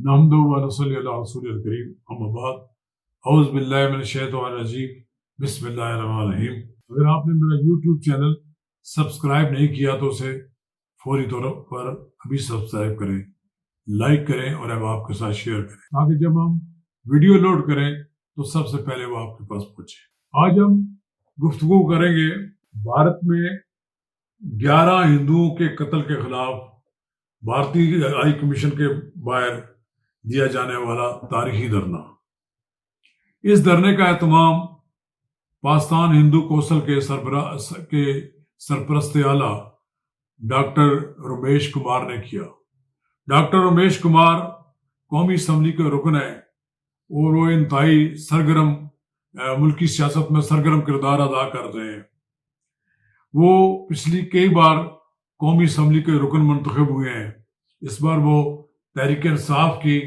نحمدہ و نصلی علی رسول الکریم اما بعد اعوذ باللہ من الشیطان الرجیم بسم اللہ الرحمن الرحیم۔ اگر آپ نے میرا یوٹیوب چینل سبسکرائب نہیں کیا تو اسے فوری طور پر ابھی سبسکرائب کریں، لائک کریں اور آپ کے ساتھ شیئر کریں تاکہ جب ہم ویڈیو لوڈ کریں تو سب سے پہلے وہ آپ کے پاس پہنچے۔ آج ہم گفتگو کریں گے بھارت میں 11 ہندوؤں کے قتل کے خلاف بھارتی ہائی کمیشن کے باہر دیا جانے والا تاریخی دھرنا۔ اس دھرنے کا اہتمام پاکستان ہندو کونسل کے سرپرست اعلیٰ ڈاکٹر رمیش کمار نے کیا۔ ڈاکٹر رمیش کمار قومی اسمبلی کے رکن ہیں اور وہ انتہائی سرگرم ملکی سیاست میں سرگرم کردار ادا کر رہے ہیں۔ وہ پچھلی کئی بار قومی اسمبلی کے رکن منتخب ہوئے ہیں۔ اس بار وہ تحریک انصاف کی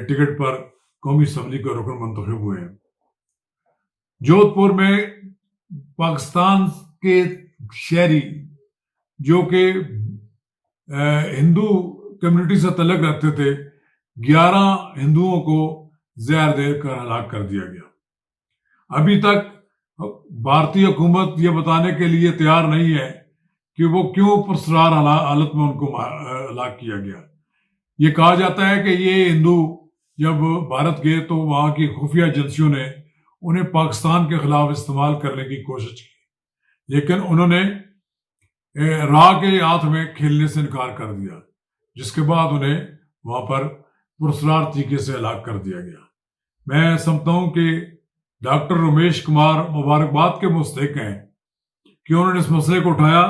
ٹکٹ پر قومی اسمبلی کے رکن منتخب ہوئے ہیں۔ جودھ پور میں پاکستان کے شہری جو کہ ہندو کمیونٹی سے تعلق رکھتے تھے، 11 ہندوؤں کو زہر دے کر ہلاک کر دیا گیا۔ ابھی تک بھارتی حکومت یہ بتانے کے لیے تیار نہیں ہے کہ وہ کیوں پرسرار حالت میں ان کو ہلاک کیا گیا۔ یہ کہا جاتا ہے کہ یہ ہندو جب بھارت گئے تو وہاں کی خفیہ ایجنسیوں نے انہیں پاکستان کے خلاف استعمال کرنے کی کوشش کی، لیکن انہوں نے راہ کے ہاتھ میں کھیلنے سے انکار کر دیا، جس کے بعد انہیں وہاں پر پرسرار طریقے سے ہلاک کر دیا گیا۔ میں سمجھتا ہوں کہ ڈاکٹر رمیش کمار مبارکباد کے مستحق ہیں کہ انہوں نے اس مسئلے کو اٹھایا۔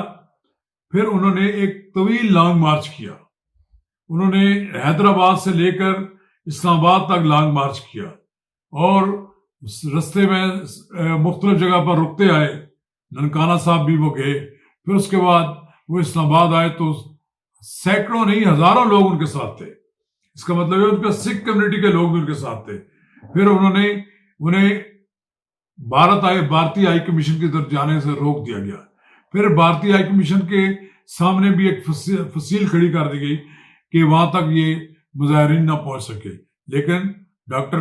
پھر انہوں نے ایک طویل لانگ مارچ کیا۔ انہوں نے حیدرآباد سے لے کر اسلام آباد تک لانگ مارچ کیا اور رستے میں مختلف جگہ پر رکتے آئے۔ ننکانہ صاحب بھی وہ گئے، پھر اس کے بعد وہ اسلام آباد آئے تو سینکڑوں نہیں ہزاروں لوگ ان کے ساتھ تھے۔ اس کا مطلب ہے ان کا سکھ کمیونٹی کے لوگ بھی ان کے ساتھ تھے۔ پھر انہیں بھارتی ہائی کمیشن کی طرف جانے سے روک دیا گیا۔ پھر بھارتی ہائی کمیشن کے سامنے بھی ایک فصیل کھڑی کر دی گئی کہ وہاں تک یہ مظاہرین نہ پہنچ سکے، لیکن ڈاکٹر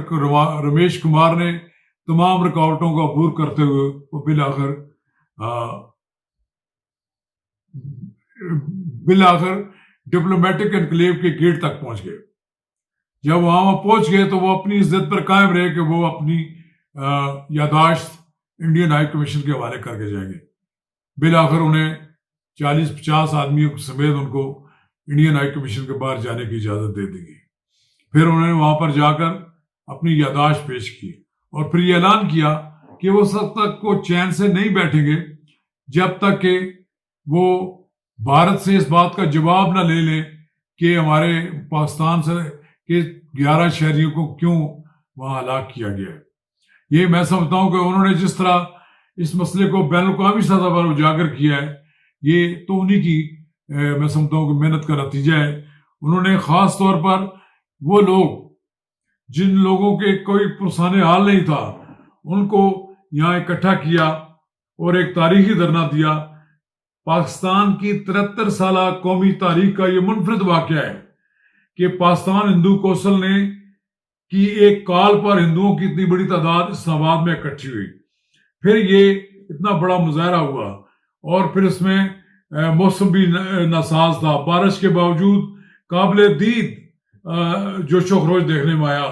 رمیش کمار نے تمام رکاوٹوں کو عبور کرتے ہوئے وہ بالآخر ڈپلومیٹک انکلیو کے گیٹ تک پہنچ گئے۔ جب وہاں پہنچ گئے تو وہ اپنی عزت پر قائم رہے کہ وہ اپنی یادداشت انڈین ہائی کمیشن کے حوالے کر کے جائیں گے۔ بالآخر انہیں 40-50 آدمیوں سمیت ان کو انڈین ہائی کمیشن کے باہر جانے کی اجازت دے دی گئی۔ پھر انہوں نے وہاں پر جا کر اپنی یادداشت پیش کی اور پھر یہ اعلان کیا کہ وہ سب تک کو چین سے نہیں بیٹھیں گے جب تک کہ وہ بھارت سے اس بات کا جواب نہ لے لیں کہ ہمارے پاکستان سے کہ 11 شہریوں کو کیوں وہاں ہلاک کیا گیا ہے۔ یہ میں سمجھتا ہوں کہ انہوں نے جس طرح اس مسئلے کو بین الاقوامی سطح پر اجاگر کیا ہے، یہ تو انہی کی میں سمجھتا ہوں کہ محنت کا نتیجہ ہے۔ انہوں نے خاص طور پر وہ لوگ جن لوگوں کے کوئی پرسان حال نہیں تھا ان کو یہاں اکٹھا کیا اور ایک تاریخی دھرنا دیا۔ پاکستان کی 73 سالہ قومی تاریخ کا یہ منفرد واقعہ ہے کہ پاکستان ہندو کونسل نے کی ایک کال پر ہندوؤں کی اتنی بڑی تعداد اسلام آباد میں اکٹھی ہوئی۔ پھر یہ اتنا بڑا مظاہرہ ہوا اور پھر اس میں موسم بھی ناساز تھا، بارش کے باوجود قابل دید جوش و خروش دیکھنے میں آیا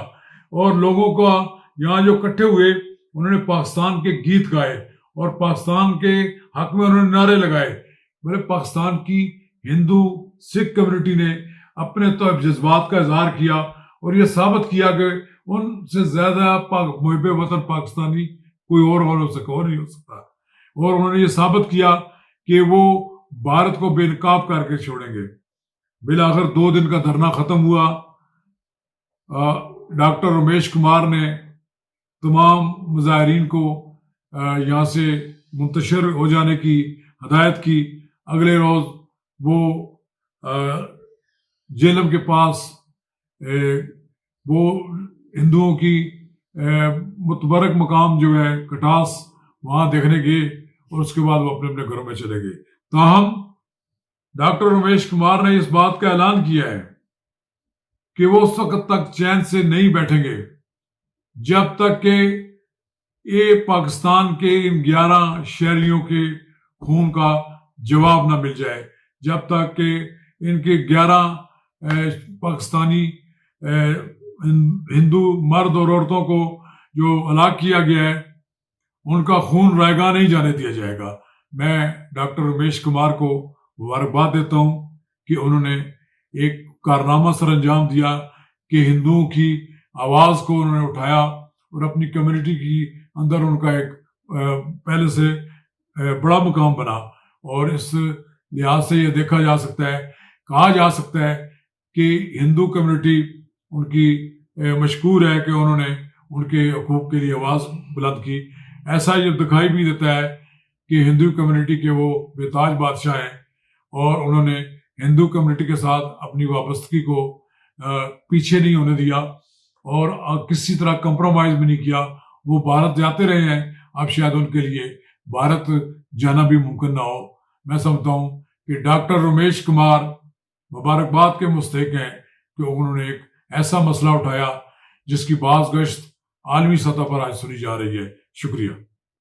اور لوگوں کا یہاں جو اکٹھے ہوئے انہوں نے پاکستان کے گیت گائے اور پاکستان کے حق میں انہوں نے نعرے لگائے۔ بولے پاکستان کی ہندو سکھ کمیونٹی نے اپنے جذبات کا اظہار کیا اور یہ ثابت کیا کہ ان سے زیادہ محب وطن پاکستانی کوئی اور ہو سکتا اور نہیں ہو سکتا، اور انہوں نے یہ ثابت کیا کہ وہ بھارت کو بے نقاب کر کے چھوڑیں گے۔ بالآخر 2 دن کا دھرنا ختم ہوا۔ ڈاکٹر رمیش کمار نے تمام مظاہرین کو یہاں سے منتشر ہو جانے کی ہدایت کی۔ اگلے روز وہ جہلم کے پاس وہ ہندوؤں کی متبرک مقام جو ہے کٹاس وہاں دیکھنے گئے اور اس کے بعد وہ اپنے اپنے گھروں میں چلے گئے۔ تاہم ڈاکٹر رمیش کمار نے اس بات کا اعلان کیا ہے کہ وہ اس وقت تک چین سے نہیں بیٹھیں گے جب تک کہ یہ پاکستان کے ان 11 شہریوں کے خون کا جواب نہ مل جائے، جب تک کہ ان کے 11 پاکستانی ہندو مرد اور عورتوں کو جو ہلاک کیا گیا ہے ان کا خون رائے گاہ نہیں جانے دیا جائے گا۔ میں ڈاکٹر رمیش کمار کو مبارکباد دیتا ہوں کہ انہوں نے ایک کارنامہ سر انجام دیا کہ ہندوؤں کی آواز کو انہوں نے اٹھایا اور اپنی کمیونٹی کی اندر ان کا ایک پہلے سے بڑا مقام بنا، اور اس لحاظ سے یہ دیکھا جا سکتا ہے، کہا جا سکتا ہے کہ ہندو کمیونٹی ان کی مشکور ہے کہ انہوں نے ان کے حقوق کے لیے آواز بلند کی۔ ایسا یہ دکھائی بھی دیتا ہے کہ ہندو کمیونٹی کے وہ بے تاج بادشاہ ہیں اور انہوں نے ہندو کمیونٹی کے ساتھ اپنی وابستگی کو پیچھے نہیں ہونے دیا اور کسی طرح کمپرومائز بھی نہیں کیا۔ وہ بھارت جاتے رہے ہیں، اب شاید ان کے لیے بھارت جانا بھی ممکن نہ ہو۔ میں سمجھتا ہوں کہ ڈاکٹر رمیش کمار مبارکباد کے مستحق ہیں کہ انہوں نے ایک ایسا مسئلہ اٹھایا جس کی باز گشت عالمی سطح پر آج سنی جا رہی ہے۔ شکریہ۔